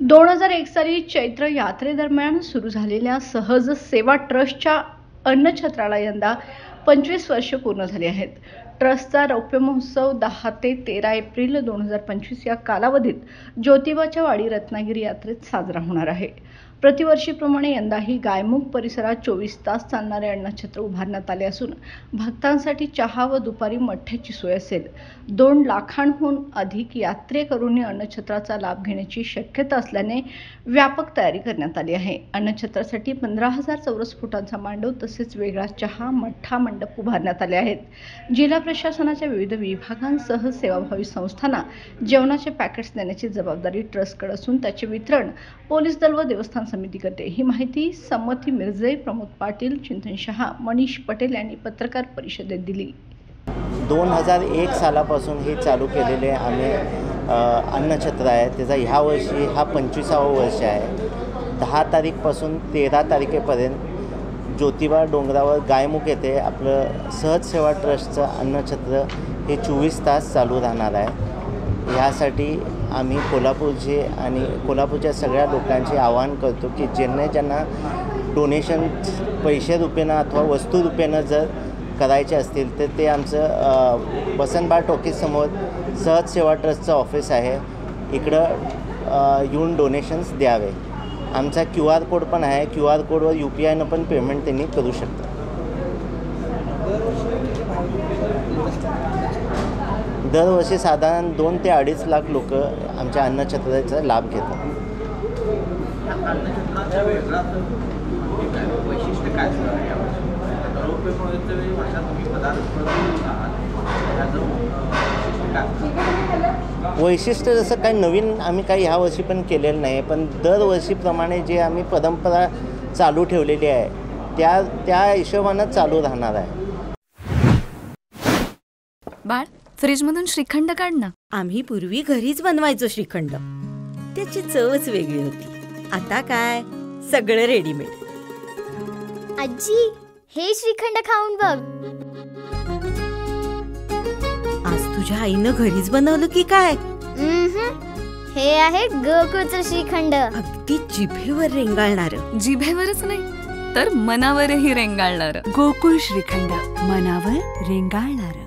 2001 साली चैत्र यात्रेदरम्यान सुरू झालेल्या सहज सेवा ट्रस्टच्या अन्नछत्राला यंदा 25 वर्षे पूर्ण झाली आहेत. ट्रस्टचा रौप्य महोत्सव 10 ते 13 एप्रिल 2025 या कालावधीत ज्योतिबाच्या वाडी रत्नागिरी यात्रेत साजरा होणार आहे. प्रतिवर्षीप्रमाणे यंदाही गायमुख परिसरात 24 तास चालणारे अन्नछत्र उभारण्यात आले असून भक्तांसाठी चहा व दुपारी मठ्ठ्याची सोय असेल. 2 लाखांहून अधिक यात्रेकरूंनी अन्नछत्राचा लाभ घेण्याची शक्यता असल्याने व्यापक तयारी करण्यात आली आहे. अन्नछत्रासाठी 15,000 चौरस फुटांचा मांडव तसेच वेगळा चहा मठ्ठा मंडप उभारण्यात आले आहेत. जिल्हा प्रशासनाच्या विविध विभागांसह सेवाभावी संस्थांना जेवणाचे पॅकेट्स देण्याची जबाबदारी ट्रस्टकडे असून त्याचे वितरण पोलीस दल व देवस्थान समिती करते. ही माहिती संमती मिर्जे, प्रमोद पाटील, चिंतन शहा, मनीष पटेल यांनी पत्रकार परिषदेत दिली. 2001 सालापासून हे चालू केलेले आम्ही अन्नछत्र आहे. त्याचा ह्या वर्षी हा 25वा वर्ष आहे. 10 तारीखपासून 13 तारखेपर्यंत ज्योतिबा डोंगरावर गायमुख येथे आपलं सहज सेवा ट्रस्टचं अन्नछत्र हे 24 तास चालू राहणार आहे. ह्यासाठी आम्ही कोल्हापूरचे आणि कोल्हापूरच्या सगळ्या लोकांचे आवाहन करतो की ज्यांना डोनेशन पैसे रुपयानं अथवा वस्तू रुपयानं जर करायचे असतील तर ते आमचं बसंतबाळ टॉकीजसमोर सहज सेवा ट्रस्टचं ऑफिस आहे. इकडं येऊन डोनेशन्स द्यावे. आमचा QR कोड पण आहे. QR कोडवर UPIनं पण पेमेंट त्यांनी करू शकतात. दरवर्षी साधारण 2 ते 2.5 लाख लोक आमच्या अन्नछत्राचा लाभ घेतात. वैशिष्ट्य जसं काही नवीन आम्ही काही ह्या वर्षी पण केलेलं नाही, पण दरवर्षीप्रमाणे जे आम्ही परंपरा चालू ठेवलेली आहे त्या हिशोबानं चालू राहणार आहे. बाळ, फ्रीजमधून श्रीखंड काढ ना. आम्ही पूर्वी घरीच बनवायचो श्रीखंड. त्याची चवच वेगळी होती. आता काय सगळं रेडीमेड. आजी, हे श्रीखंड खाऊन बघ. आज तुझ्या आईनं घरीच बनवलं की काय? हे आहे गोकुळचं श्रीखंड. अगदी जिभेवर रेंगाळणार. जिभेवरच नाही तर मनावरही रेंगाळणार. गोकुळ श्रीखंड, मनावर रेंगाळणार.